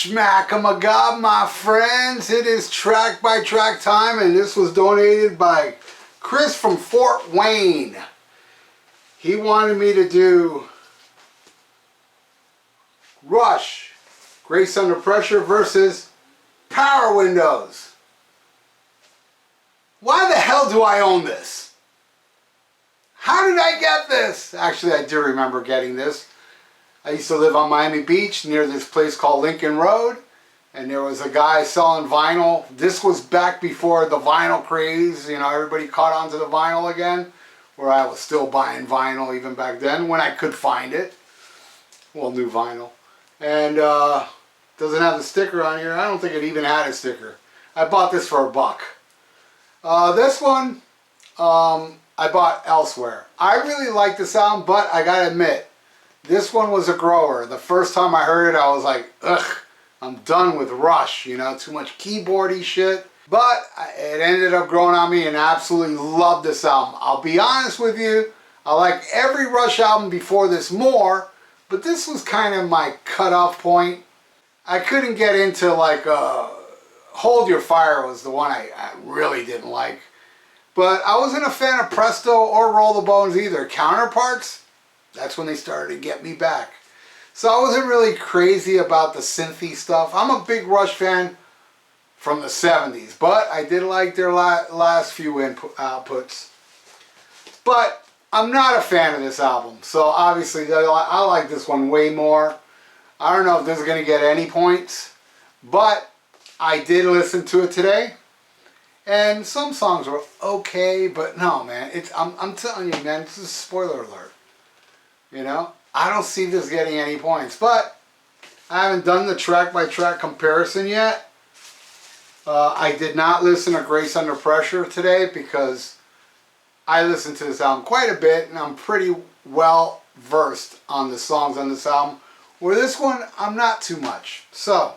SHMACKEMAGOB, my friends. It is track by track time, and this was donated by Chris from Fort Wayne. He wanted me to do Rush, Grace Under Pressure versus Power Windows. Why the hell do I own this? How did I get this? Actually, I do remember getting this. I used to live on Miami Beach near this place called Lincoln Road, and there was a guy selling vinyl. This was back before the vinyl craze. You know, everybody caught on to the vinyl again, where I was still buying vinyl even back then when I could find it. Well, new vinyl. And doesn't have the sticker on here. I don't think it even had a sticker. I bought this for $1. This one I bought elsewhere. I really like the sound, but I gotta admit, this one was a grower. The first time I heard it, I was like, ugh, I'm done with Rush, you know, too much keyboardy shit. But it ended up growing on me, and I absolutely love this album. I'll be honest with you, I like every Rush album before this more, but this was kind of my cutoff point. I couldn't get into like, Hold Your Fire was the one I really didn't like. But I wasn't a fan of Presto or Roll the Bones either. Counterparts, that's when they started to get me back. So I wasn't really crazy about the synthy stuff. I'm a big Rush fan from the 70s, but I did like their last few outputs. But I'm not a fan of this album, so obviously I like this one way more. I don't know if this is going to get any points, but I did listen to it today, and some songs were okay, but no, man, I'm telling you, man, this is a spoiler alert. You know, I don't see this getting any points, but I haven't done the track by track comparison yet. I did not listen to Grace Under Pressure today because I listened to this album quite a bit, and I'm pretty well versed on the songs on this album, where this one I'm not too much. So,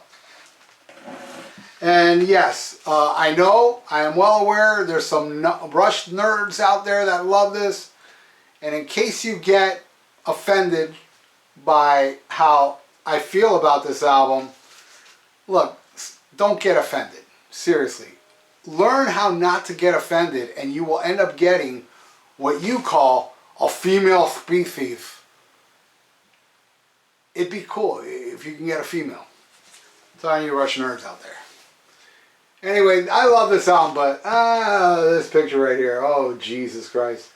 and yes, I know, I am well aware there's some Rush nerds out there that love this, and in case you get offended by how I feel about this album, look, don't get offended. Seriously. Learn how not to get offended, and you will end up getting what you call a female speed thief. It'd be cool if you can get a female. To all you Rush nerds out there. Anyway, I love this album, but this picture right here, oh Jesus Christ.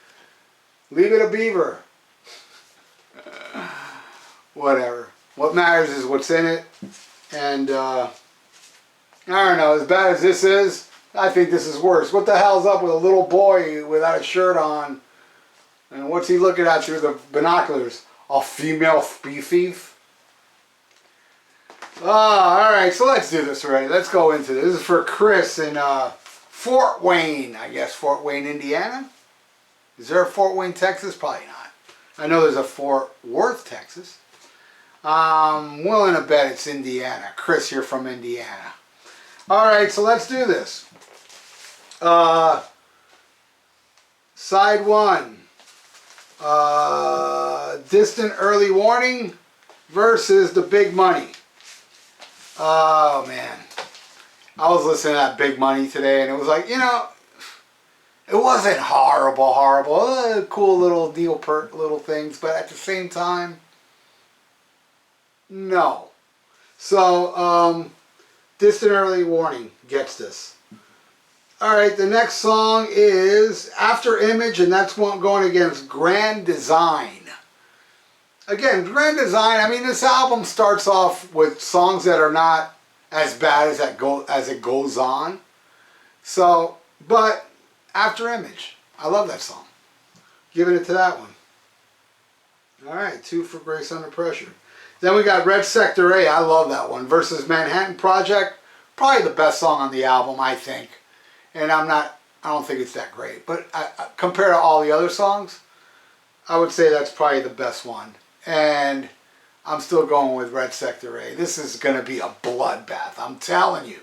Leave it a beaver. Whatever. What matters is what's in it. And I don't know, as bad as this is, I think this is worse. What the hell's up with a little boy without a shirt on? And what's he looking at through the binoculars? A female thief? Alright, so let's do this already. Let's go into this. This is for Chris in Fort Wayne, I guess. Fort Wayne, Indiana? Is there a Fort Wayne, Texas? Probably not. I know there's a Fort Worth, Texas. I'm willing to bet it's Indiana. Chris here from Indiana. Alright, so let's do this. Side 1. Distant Early Warning versus The Big Money. Oh man. I was listening to that Big Money today, and it was like, you know, it wasn't horrible. Cool little little things, but at the same time, no. So, Distant Early Warning gets this. Alright, the next song is After Image, and that's one going against Grand Design. Again, Grand Design, I mean, this album starts off with songs that are not as bad as it goes on. So, but After Image, I love that song. Giving it to that one. Alright, 2 for Grace Under Pressure. Then we got Red Sector A, I love that one, versus Manhattan Project. Probably the best song on the album, I think. And I don't think it's that great. But compared to all the other songs, I would say that's probably the best one. And I'm still going with Red Sector A. This is going to be a bloodbath, I'm telling you.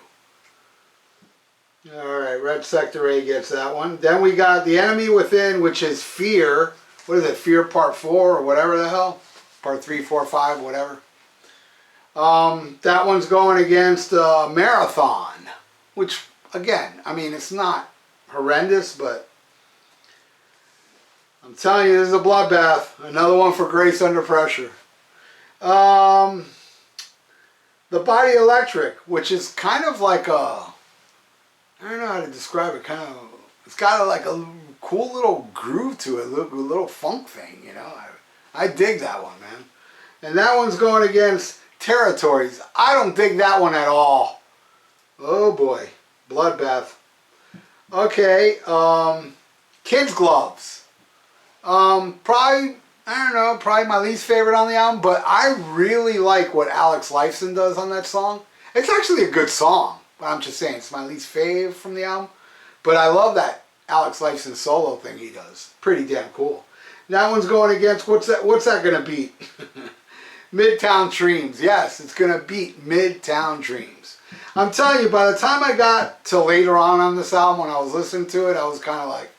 Alright, Red Sector A gets that one. Then we got The Enemy Within, which is Fear. What is it, Fear Part 4 or whatever the hell? Part 3, 4, 5, whatever. That one's going against Marathon, which, again, I mean, it's not horrendous, but I'm telling you, this is a bloodbath. Another one for Grace Under Pressure. The Body Electric, which is kind of like a, I don't know how to describe it, kind of, it's got like a cool little groove to it, a little funk thing, you know. I dig that one, man. And that one's going against Territories. I don't dig that one at all. Oh boy, bloodbath. Okay, Kids Gloves. Probably, I don't know, probably my least favorite on the album, but I really like what Alex Lifeson does on that song. It's actually a good song, but I'm just saying it's my least fave from the album. But I love that Alex Lifeson solo thing he does. Pretty damn cool. That one's going against, what's that gonna beat? Midtown Dreams. Yes, it's gonna beat Midtown Dreams. I'm telling you, by the time I got to later on this album, when I was listening to it, I was kind of like,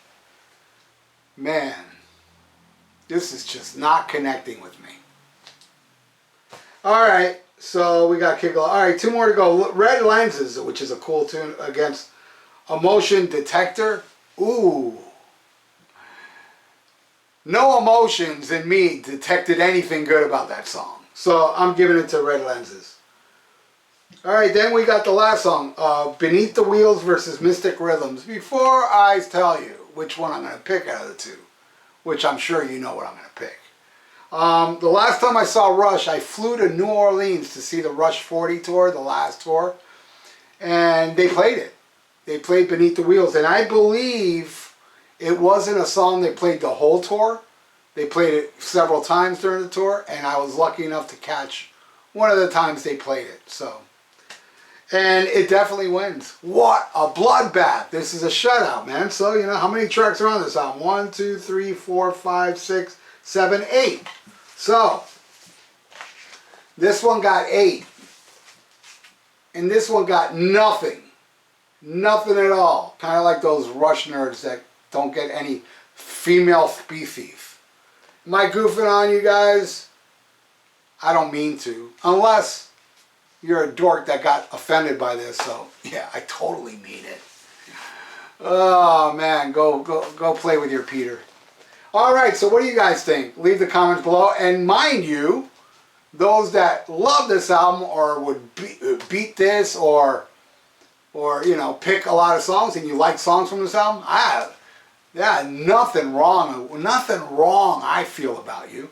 man, this is just not connecting with me. Alright, so we got Kick Gloves. Alright, 2 more to go. Red Lenses, which is a cool tune, against Emotion Detector. Ooh. No emotions in me detected anything good about that song. So I'm giving it to Red Lenses. Alright, then we got the last song, Beneath the Wheels versus Mystic Rhythms. Before I tell you which one I'm going to pick out of the two, which I'm sure you know what I'm going to pick. The last time I saw Rush, I flew to New Orleans to see the Rush 40 tour, the last tour, and they played it. They played Beneath the Wheels, and I believe it wasn't a song they played the whole tour. They played it several times during the tour, and I was lucky enough to catch one of the times they played it. So, and it definitely wins. What a bloodbath! This is a shutout, man. So, you know, how many tracks are on this album? 1, 2, 3, 4, 5, 6, 7, 8. So, this one got 8. And this one got nothing. Nothing at all. Kind of like those Rush nerds that don't get any female beef. Am I goofing on you guys? I don't mean to. Unless you're a dork that got offended by this. So, yeah, I totally mean it. Oh, man. Go play with your Peter. Alright, so what do you guys think? Leave the comments below. And mind you, those that love this album or would beat this or you know, pick a lot of songs and you like songs from this album, nothing wrong I feel about you,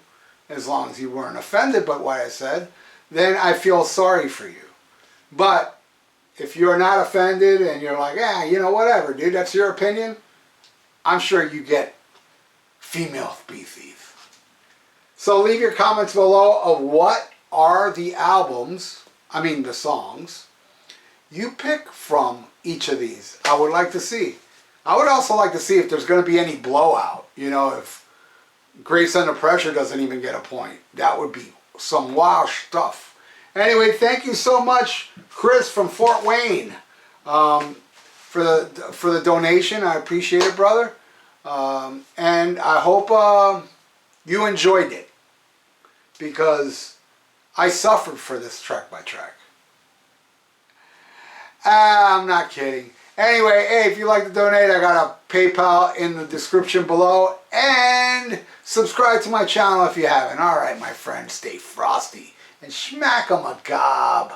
as long as you weren't offended by what I said, then I feel sorry for you. But if you're not offended and you're like, you know, whatever, dude, that's your opinion, I'm sure you get female beef. So leave your comments below of what are the the songs you pick from each of these. I would like to see. I would also like to see if there's going to be any blowout. You know, if Grace Under Pressure doesn't even get a point. That would be some wow stuff. Anyway, thank you so much, Chris from Fort Wayne, for the donation. I appreciate it, brother. And I hope you enjoyed it, because I suffered for this track by track. I'm not kidding. Anyway, hey, if you'd like to donate, I got a PayPal in the description below. And subscribe to my channel if you haven't. Alright, my friends, stay frosty and schmack 'em a gob.